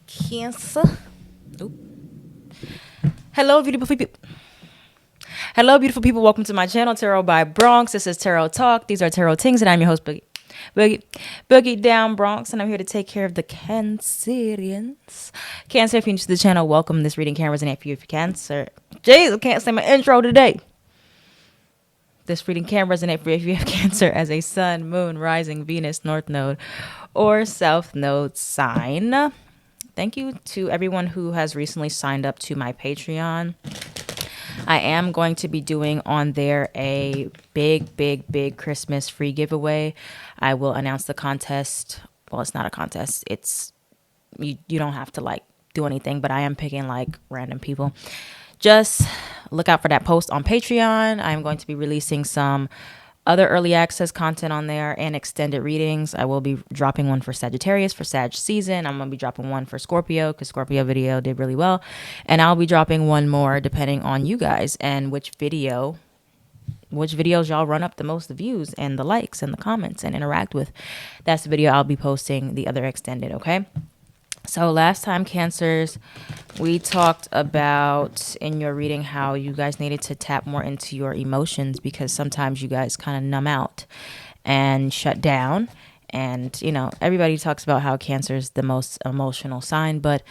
Cancer. Oop. Hello, beautiful people. Hello, beautiful people. Welcome to my channel, Tarot by Bronx. This is Tarot Talk. These are Tarot Tings, and I'm your host, Boogie Down Bronx, and I'm here to take care of the Cancerians. Cancer, if you're new to the channel, welcome. This reading can resonate for you if you're Cancer. Jeez, I can't say my intro today. This reading can resonate for you if you have Cancer as a Sun, Moon, Rising, Venus, North Node, or South Node sign. Thank you to everyone who has recently signed up to my Patreon. I am going to be doing on there a big Christmas free giveaway. I will announce the contest. Well, it's not a contest. It's you don't have to like do anything, but I am picking like random people. Just look out for that post on Patreon. I'm going to be releasing some other early access content on there and extended readings. I will be dropping one for Sagittarius for Sag season. I'm going to be dropping one for Scorpio because Scorpio video did really well. And I'll be dropping one more depending on you guys and which videos y'all run up the most views and the likes and the comments and interact with. That's the video I'll be posting the other extended, okay? So last time, Cancers, we talked about in your reading how you guys needed to tap more into your emotions because sometimes you guys kind of numb out and shut down. And, you know, everybody talks about how Cancer is the most emotional sign, but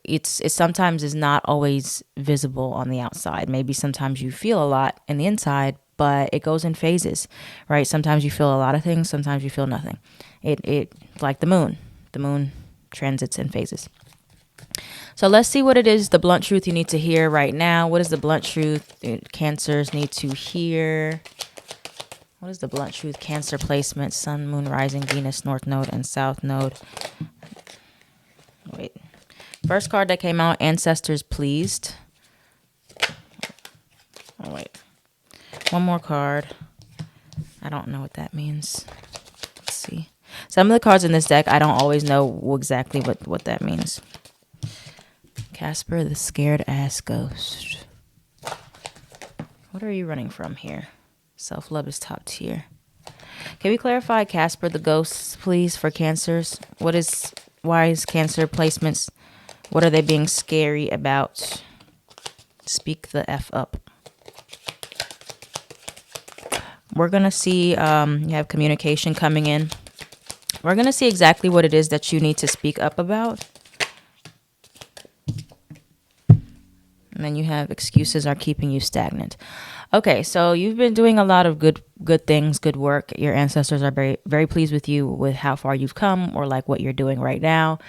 it sometimes is not always visible on the outside. Maybe sometimes you feel a lot in the inside, but it goes in phases, right? Sometimes you feel a lot of things, sometimes you feel nothing. It's like the moon. The moon transits and phases. So let's see what it is, the blunt truth you need to hear right now. What is the blunt truth Cancers need to hear? What is the blunt truth Cancer placement? Sun, Moon, Rising, Venus, North Node, and South Node. Wait. First card that came out, Ancestors Pleased. Oh, wait. One more card. I don't know what that means. Let's see. Some of the cards in this deck, I don't always know exactly what that means. Casper, the scared ass ghost. What are you running from here? Self-love is top tier. Can we clarify Casper the ghost, please, for Cancers? Why is Cancer placements, what are they being scary about? Speak the F up. We're going to see, you have communication coming in. We're going to see exactly what it is that you need to speak up about. And then you have excuses are keeping you stagnant. Okay, so you've been doing a lot of good things, good work. Your ancestors are very pleased with you with how far you've come or like what you're doing right now.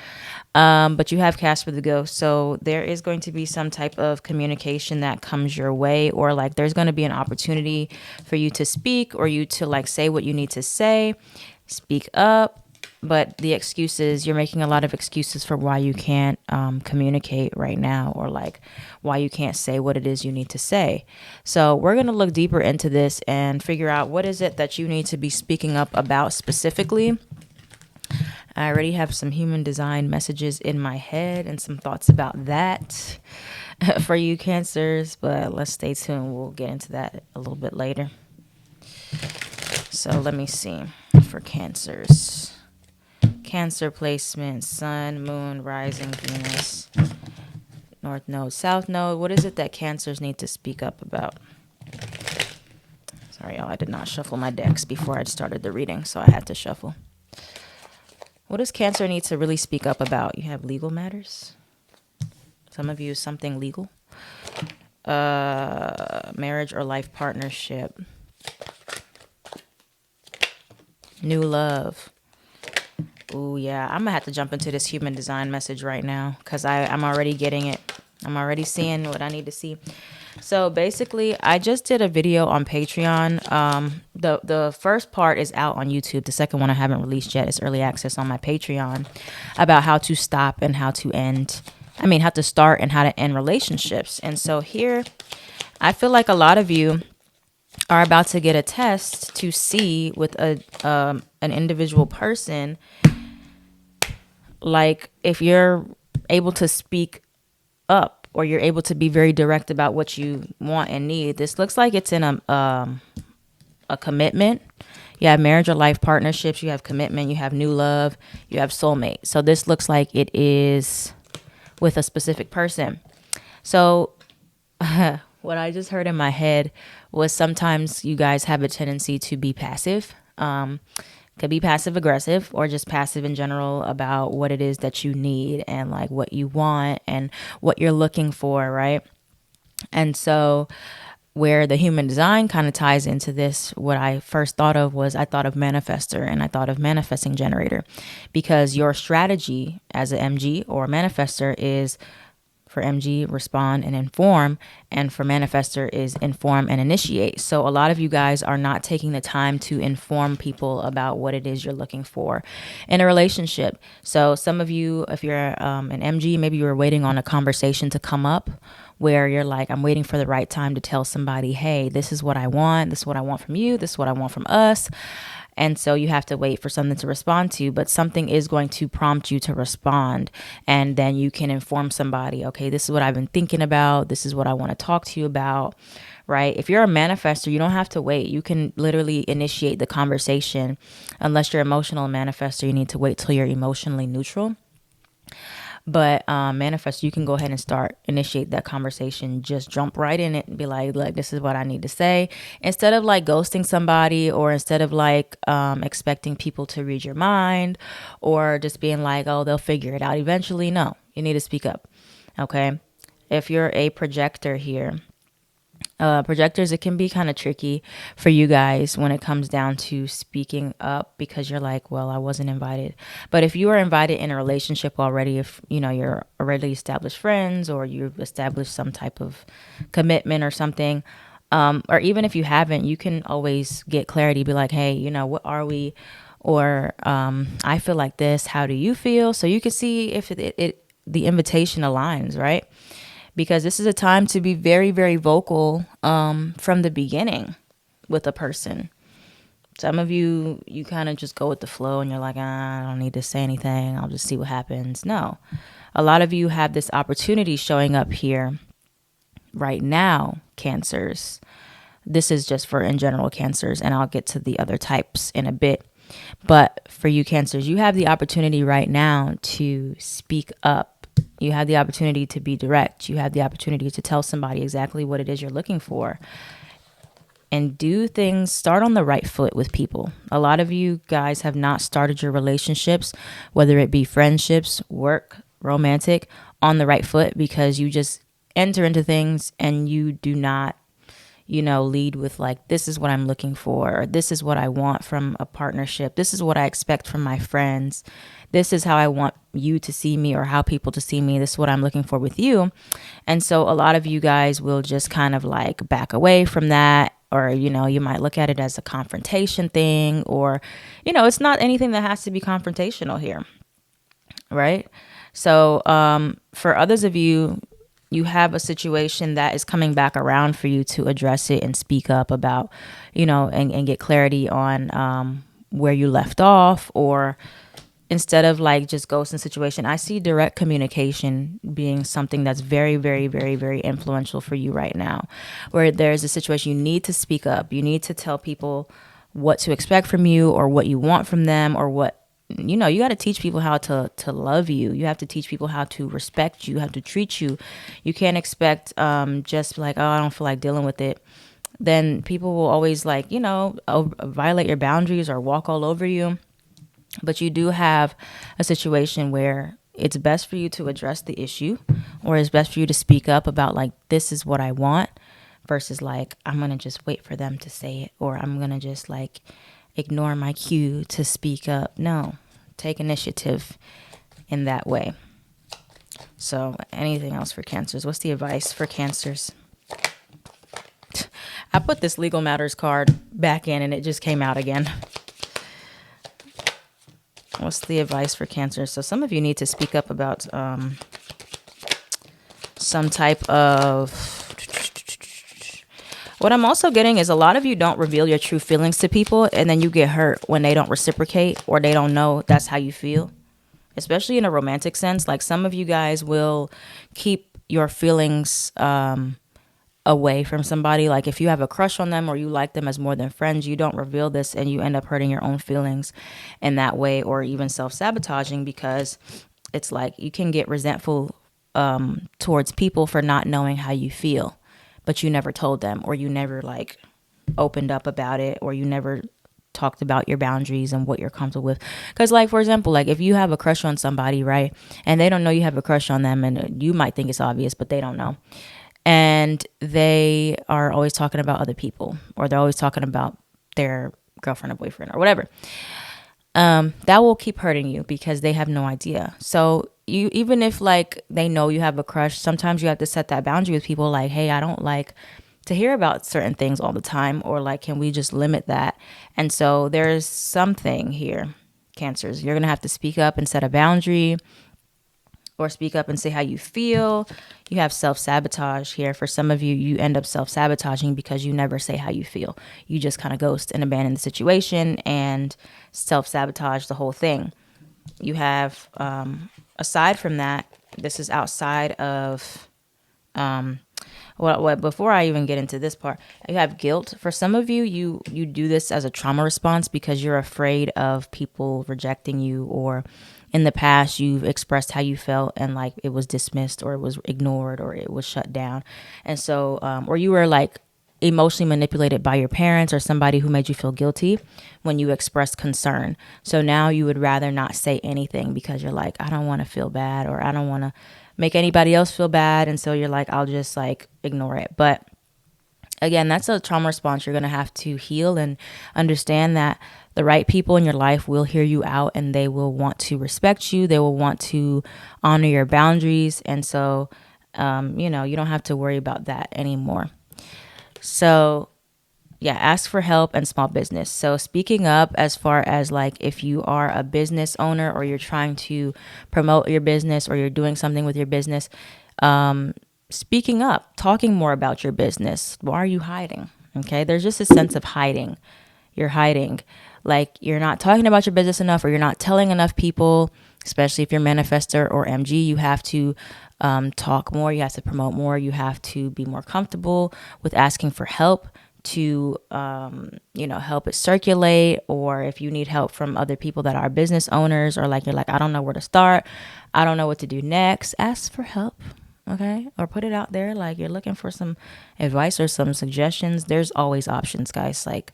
But you have Casper the ghost. So there is going to be some type of communication that comes your way, or like there's going to be an opportunity for you to speak or you to like say what you need to say. Speak up. But the excuses, you're making a lot of excuses for why you can't communicate right now, or like why you can't say what it is you need to say. So we're going to look deeper into this and figure out what is it that you need to be speaking up about specifically. I already have some human design messages in my head and some thoughts about that for you Cancers, but let's stay tuned. We'll get into that a little bit later. So let me see for Cancers. Cancer placement, Sun, Moon, Rising, Venus, North Node, South Node. What is it that Cancers need to speak up about? Sorry, y'all, I did not shuffle my decks before I started the reading, so I had to shuffle. What does Cancer need to really speak up about? You have legal matters. Some of you, something legal. Marriage or life partnership. New love. Oh, yeah. I'm going to have to jump into this human design message right now because I'm already getting it. I'm already seeing what I need to see. So basically, I just did a video on Patreon. The first part is out on YouTube. The second one I haven't released yet. It's early access on my Patreon about how to stop and how to how to start and how to end relationships. And so here, I feel like a lot of you are about to get a test to see with an individual person, like if you're able to speak up or you're able to be very direct about what you want and need. This looks like it's in a commitment. You have marriage or life partnerships, you have commitment, you have new love, you have soulmate. So this looks like it is with a specific person. So what I just heard in my head was sometimes you guys have a tendency to be passive. Could be passive aggressive or just passive in general about what it is that you need and like what you want and what you're looking for, right? And so where the human design kind of ties into this, what I first thought of was I thought of manifester and I thought of manifesting generator, because your strategy as an MG or manifester is, for MG, respond and inform, and for manifester is inform and initiate. So a lot of you guys are not taking the time to inform people about what it is you're looking for in a relationship. So some of you, if you're an MG, maybe you were waiting on a conversation to come up where you're like, I'm waiting for the right time to tell somebody, hey, this is what I want. This is what I want from you. This is what I want from us. And so you have to wait for something to respond to, but something is going to prompt you to respond. And then you can inform somebody, okay, this is what I've been thinking about. This is what I want to talk to you about, right? If you're a manifestor, you don't have to wait. You can literally initiate the conversation. Unless you're emotional manifestor, you need to wait till you're emotionally neutral. But manifest, you can go ahead and initiate that conversation. Just jump right in it and be like, look, this is what I need to say. Instead of like ghosting somebody, or instead of like expecting people to read your mind, or just being like, oh, they'll figure it out eventually. No, you need to speak up. Okay. If you're a projector here, projectors, it can be kind of tricky for you guys when it comes down to speaking up, because you're like, well, I wasn't invited. But if you are invited in a relationship already, if you know you're already established friends, or you've established some type of commitment or something, or even if you haven't, you can always get clarity, be like, hey, you know, what are we? Or I feel like this, how do you feel? So you can see if the invitation aligns, right? Because this is a time to be very, very vocal from the beginning with a person. Some of you kind of just go with the flow and you're like, I don't need to say anything. I'll just see what happens. No, a lot of you have this opportunity showing up here right now, Cancers. This is just for in general Cancers, and I'll get to the other types in a bit. But for you Cancers, you have the opportunity right now to speak up. You have the opportunity to be direct. You have the opportunity to tell somebody exactly what it is you're looking for. And do things, start on the right foot with people. A lot of you guys have not started your relationships, whether it be friendships, work, romantic, on the right foot, because you just enter into things and you do not, you know, lead with like, this is what I'm looking for, or this is what I want from a partnership. This is what I expect from my friends. This is how I want you to see me, or how people to see me. This is what I'm looking for with you. And so a lot of you guys will just kind of like back away from that, or, you know, you might look at it as a confrontation thing, or, you know, it's not anything that has to be confrontational here. Right. So for others of you, you have a situation that is coming back around for you to address it and speak up about, you know, and get clarity on where you left off, or instead of like just ghosting situation. I see direct communication being something that's very, very, very, very influential for you right now, where there's a situation you need to speak up. You need to tell people what to expect from you, or what you want from them, or what, you know, you got to teach people how to love you. You have to teach people how to respect you, how to treat you. You can't expect just like, oh, I don't feel like dealing with it. Then people will always like, you know, violate your boundaries or walk all over you. But you do have a situation where it's best for you to address the issue, or it's best for you to speak up about like, this is what I want, versus like, I'm going to just wait for them to say it, or I'm going to just like ignore my cue to speak up. No, take initiative in that way. So anything else for Cancers? What's the advice for Cancers? I put this legal matters card back in and it just came out again. What's the advice for Cancer? So some of you need to speak up about some type of... What I'm also getting is a lot of you don't reveal your true feelings to people, and then you get hurt when they don't reciprocate, or they don't know that's how you feel, especially in a romantic sense. Like some of you guys will keep your feelings away from somebody. Like if you have a crush on them or you like them as more than friends, you don't reveal this and you end up hurting your own feelings in that way, or even self-sabotaging, because it's like you can get resentful towards people for not knowing how you feel, but you never told them, or you never like opened up about it, or you never talked about your boundaries and what you're comfortable with. Because like, for example, like if you have a crush on somebody, right, and they don't know you have a crush on them, and you might think it's obvious, but they don't know, and they are always talking about other people, or they're always talking about their girlfriend or boyfriend or whatever, that will keep hurting you because they have no idea. So you, even if like they know you have a crush, sometimes you have to set that boundary with people, like, hey, I don't like to hear about certain things all the time, or like, can we just limit that? And so there's something here, Cancers, you're gonna have to speak up and set a boundary, or speak up and say how you feel. You have self-sabotage here. For some of you, you end up self-sabotaging because you never say how you feel. You just kind of ghost and abandon the situation and self-sabotage the whole thing. You have, aside from that, this is outside of, well, before I even get into this part, you have guilt. For some of you, you do this as a trauma response because you're afraid of people rejecting you, or in the past you've expressed how you felt and like it was dismissed, or it was ignored, or it was shut down. And so, or you were like emotionally manipulated by your parents or somebody who made you feel guilty when you expressed concern. So now you would rather not say anything because you're like, I don't want to feel bad, or I don't want to make anybody else feel bad. And so you're like, I'll just like ignore it. But again, that's a trauma response you're going to have to heal, and understand that the right people in your life will hear you out, and they will want to respect you. They will want to honor your boundaries. And so, you don't have to worry about that anymore. So yeah, ask for help and small business. So speaking up, as far as like if you are a business owner, or you're trying to promote your business, or you're doing something with your business, speaking up, talking more about your business. Why are you hiding? Okay, there's just a sense of hiding. You're hiding. Like you're not talking about your business enough, or you're not telling enough people, especially if you're manifestor or MG. You have to talk more. You have to promote more. You have to be more comfortable with asking for help to, help it circulate. Or if you need help from other people that are business owners, or like, you're like, I don't know where to start, I don't know what to do next, ask for help. Okay. Or put it out there. Like you're looking for some advice or some suggestions. There's always options, guys. Like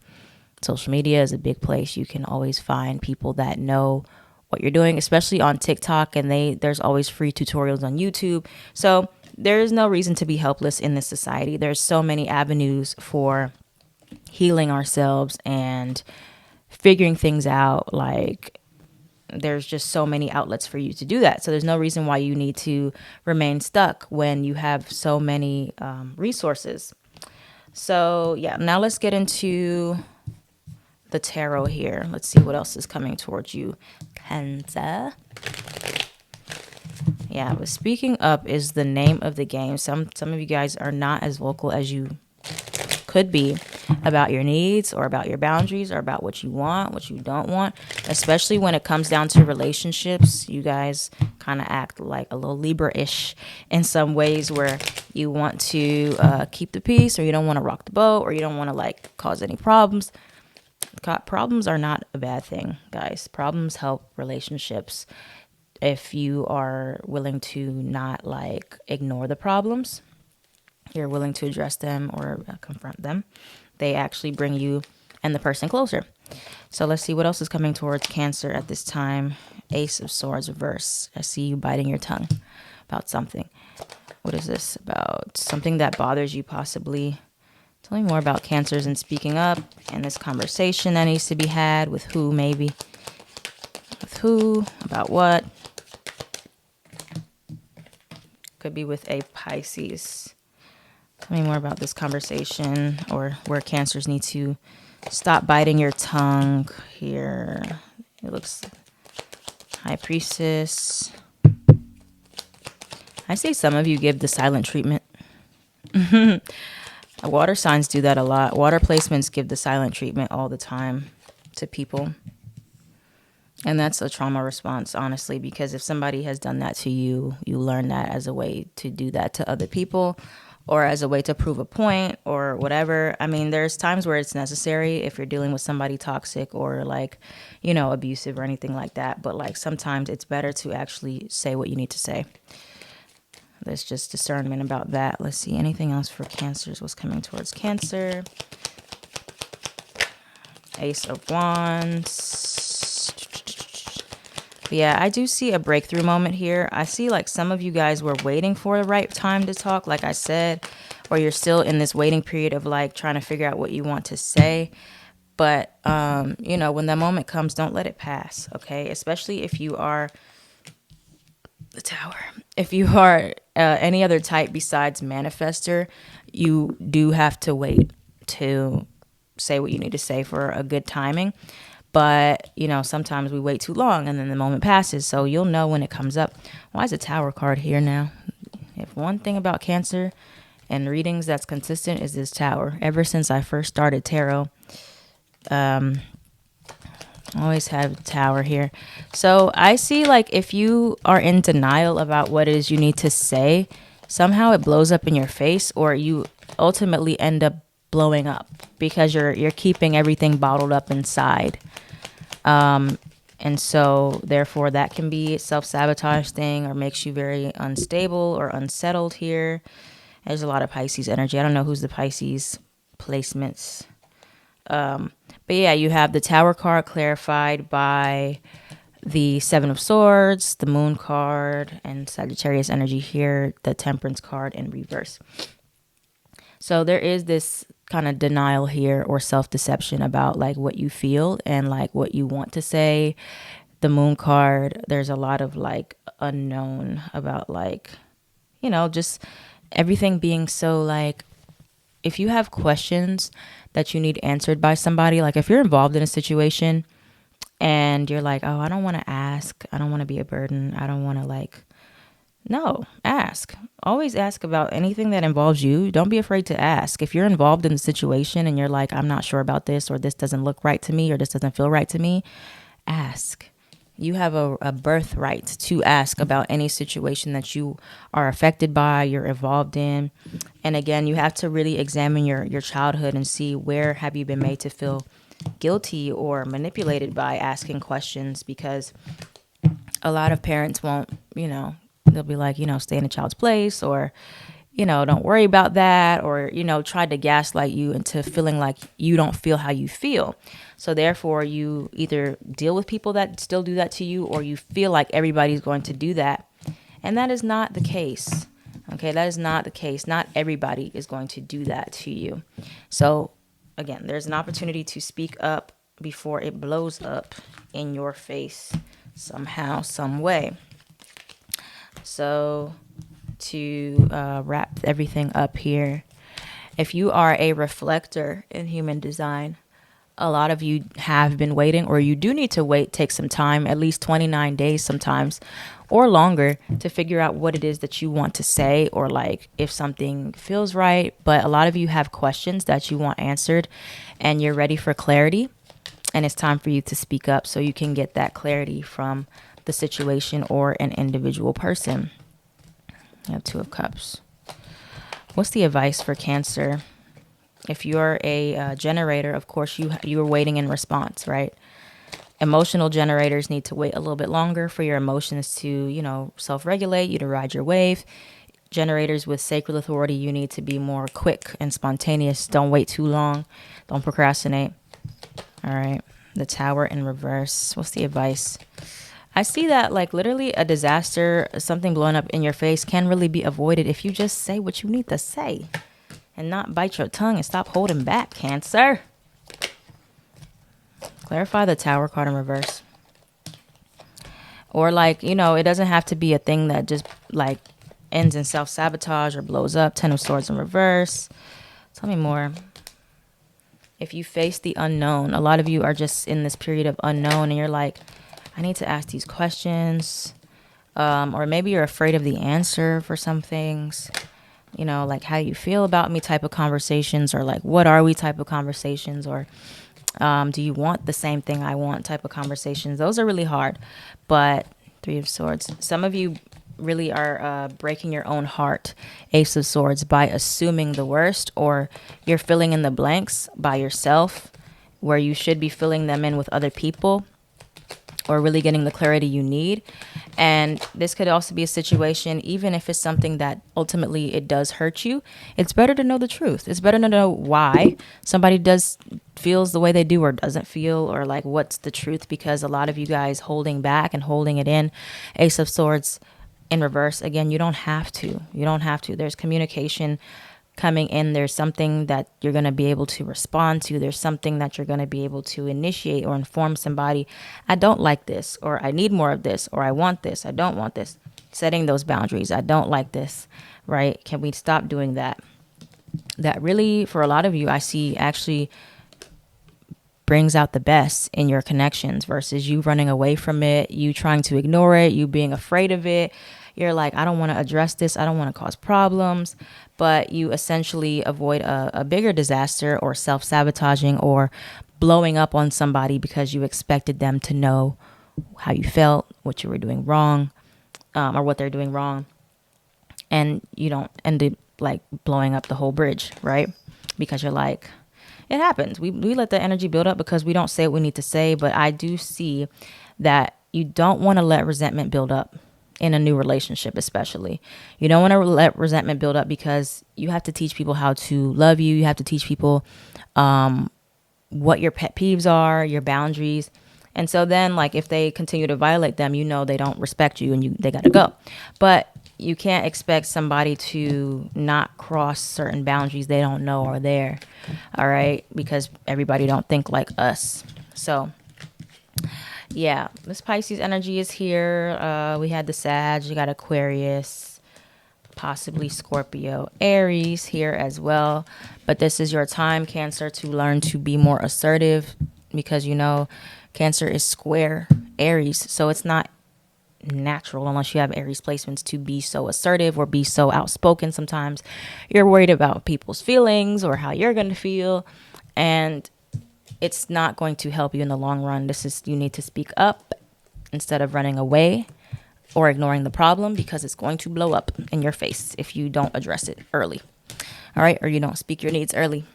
social media is a big place. You can always find people that know what you're doing, especially on TikTok. And there's always free tutorials on YouTube. So there is no reason to be helpless in this society. There's so many avenues for healing ourselves and figuring things out. Like there's just so many outlets for you to do that. So there's no reason why you need to remain stuck when you have so many resources. So yeah, now let's get into the tarot here. Let's see what else is coming towards you, Cancer. Yeah, but speaking up is the name of the game. Some of you guys are not as vocal as you could be about your needs, or about your boundaries, or about what you want, what you don't want, especially when it comes down to relationships. You guys kind of act like a little Libra-ish in some ways, where you want to keep the peace, or you don't want to rock the boat, or you don't want to like cause any problems. Problems are not a bad thing, guys. Problems help relationships. If you are willing to not like ignore the problems, you're willing to address them or confront them, they actually bring you and the person closer. So let's see what else is coming towards Cancer at this time. Ace of Swords reverse. I see you biting your tongue about something. What is this about? Something that bothers you, possibly. Tell me more about Cancers and speaking up, and this conversation that needs to be had. With who, maybe? With who? About what? Could be with a Pisces. Tell me more about this conversation, or where Cancers need to stop biting your tongue here. It looks High Priestess. I say some of you give the silent treatment. Water signs do that a lot. Water placements give the silent treatment all the time to people. And that's a trauma response, honestly, because if somebody has done that to you, you learn that as a way to do that to other people, or as a way to prove a point or whatever. I mean, there's times where it's necessary if you're dealing with somebody toxic or like, abusive or anything like that. But like sometimes it's better to actually say what you need to say. There's just discernment about that. Let's see, anything else for Cancers? What's coming towards Cancer? Ace of Wands. Yeah, I do see a breakthrough moment here. I see like some of you guys were waiting for the right time to talk, like I said, or you're still in this waiting period of like trying to figure out what you want to say. But, when that moment comes, don't let it pass, okay? Especially if you are the Tower. If you are any other type besides manifester, you do have to wait to say what you need to say for a good timing. But, sometimes we wait too long and then the moment passes. So you'll know when it comes up. Why is a Tower card here now? If one thing about Cancer and readings that's consistent is this Tower. Ever since I first started tarot, always have Tower here. So I see like if you are in denial about what it is you need to say, somehow it blows up in your face, or you ultimately end up blowing up because you're keeping everything bottled up inside. And so therefore that can be a self-sabotage thing or makes you very unstable or unsettled here. There's a lot of Pisces energy. I don't know who's the Pisces placements. But yeah, you have the Tower card clarified by the Seven of Swords, the Moon card, and Sagittarius energy here, the Temperance card in reverse. So there is this kind of denial here or self-deception about like what you feel and like what you want to say. The Moon card, there's a lot of like unknown about like, just everything being so like, if you have questions that you need answered by somebody, like if you're involved in a situation and you're like, oh, I don't want to ask. I don't want to be a burden. I don't want to like, no, ask. Always ask about anything that involves you. Don't be afraid to ask. If you're involved in the situation and you're like, I'm not sure about this, or this doesn't look right to me, or this doesn't feel right to me, ask. You have a birthright to ask about any situation that you are affected by, you're involved in. And again, you have to really examine your childhood and see where have you been made to feel guilty or manipulated by asking questions, because a lot of parents won't, they'll be like, stay in a child's place, or, don't worry about that, or, try to gaslight you into feeling like you don't feel how you feel. So therefore, you either deal with people that still do that to you, or you feel like everybody's going to do that. And that is not the case. Okay, that is not the case. Not everybody is going to do that to you. So again, there's an opportunity to speak up before it blows up in your face somehow, some way. So to wrap everything up here, if you are a reflector in human design, a lot of you have been waiting, or you do need to wait, take some time, at least 29 days sometimes, or longer, to figure out what it is that you want to say, or like if something feels right. But a lot of you have questions that you want answered and you're ready for clarity, and it's time for you to speak up so you can get that clarity from the situation or an individual person. I have Two of Cups. What's the advice for Cancer? If you're a generator, of course, you are waiting in response, right? Emotional generators need to wait a little bit longer for your emotions to, self-regulate, you to ride your wave. Generators with sacred authority, you need to be more quick and spontaneous. Don't wait too long. Don't procrastinate. All right. The Tower in reverse. What's the advice? I see that like literally a disaster, something blowing up in your face can really be avoided if you just say what you need to say and not bite your tongue and stop holding back, Cancer. Clarify the Tower card in reverse. Or like, it doesn't have to be a thing that just like ends in self-sabotage or blows up. Ten of Swords in reverse. Tell me more. If you face the unknown, a lot of you are just in this period of unknown and you're like, I need to ask these questions. Or maybe you're afraid of the answer for some things. Like how you feel about me type of conversations, or like what are we type of conversations, or do you want the same thing I want type of conversations. Those are really hard. But Three of Swords. Some of you really are breaking your own heart, Ace of Swords, by assuming the worst, or you're filling in the blanks by yourself where you should be filling them in with other people, or really getting the clarity you need. And this could also be a situation, even if it's something that ultimately it does hurt you, it's better to know the truth. It's better to know why somebody feels the way they do or doesn't feel, or like what's the truth, because a lot of you guys holding back and holding it in, Ace of Swords in reverse, again, you don't have to. There's communication coming in. There's something that you're going to be able to respond to. There's something that you're going to be able to initiate or inform somebody. I don't like this, or I need more of this, or I want this, I don't want this. Setting those boundaries. I don't like this, right? Can we stop doing that? That really, for a lot of you, I see actually brings out the best in your connections versus you running away from it, you trying to ignore it, you being afraid of it. You're like, I don't want to address this. I don't want to cause problems. But you essentially avoid a bigger disaster, or self-sabotaging, or blowing up on somebody because you expected them to know how you felt, what you were doing wrong, or what they're doing wrong. And you don't end up like blowing up the whole bridge, right? Because you're like, it happens. We let the energy build up because we don't say what we need to say. But I do see that you don't want to let resentment build up in a new relationship, especially. You don't want to let resentment build up because you have to teach people how to love you. You have to teach people what your pet peeves are, your boundaries. And so then, like, if they continue to violate them, you know they don't respect you and they got to go. But you can't expect somebody to not cross certain boundaries they don't know are there. All right? Because everybody don't think like us. So yeah, this Pisces energy is here. We had the Sag, you got Aquarius, possibly Scorpio, Aries here as well. But this is your time, Cancer, to learn to be more assertive, because you know Cancer is square Aries. So it's not natural, unless you have Aries placements, to be so assertive or be so outspoken. Sometimes you're worried about people's feelings or how you're going to feel, and it's not going to help you in the long run. You need to speak up instead of running away or ignoring the problem, because it's going to blow up in your face if you don't address it early. All right. Or you don't speak your needs early.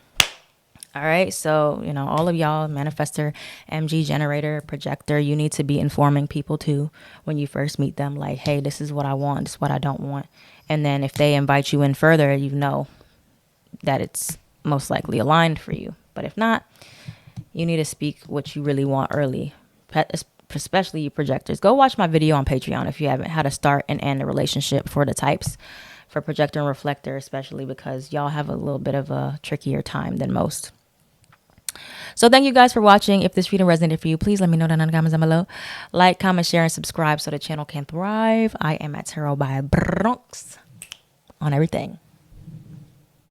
All right. So, you know, all of y'all, manifestor, MG generator, projector, you need to be informing people too when you first meet them, like, hey, this is what I want. This is what I don't want. And then if they invite you in further, you know that it's most likely aligned for you. But if not, you need to speak what you really want early, especially you projectors. Go watch my video on Patreon if you haven't, how to start and end a relationship for the types, for projector and reflector, especially because y'all have a little bit of a trickier time than most. So thank you guys for watching. If this reading resonated for you, please let me know down in the comments down below. Like, comment, share, and subscribe so the channel can thrive. I am at Tarot by Bronx on everything.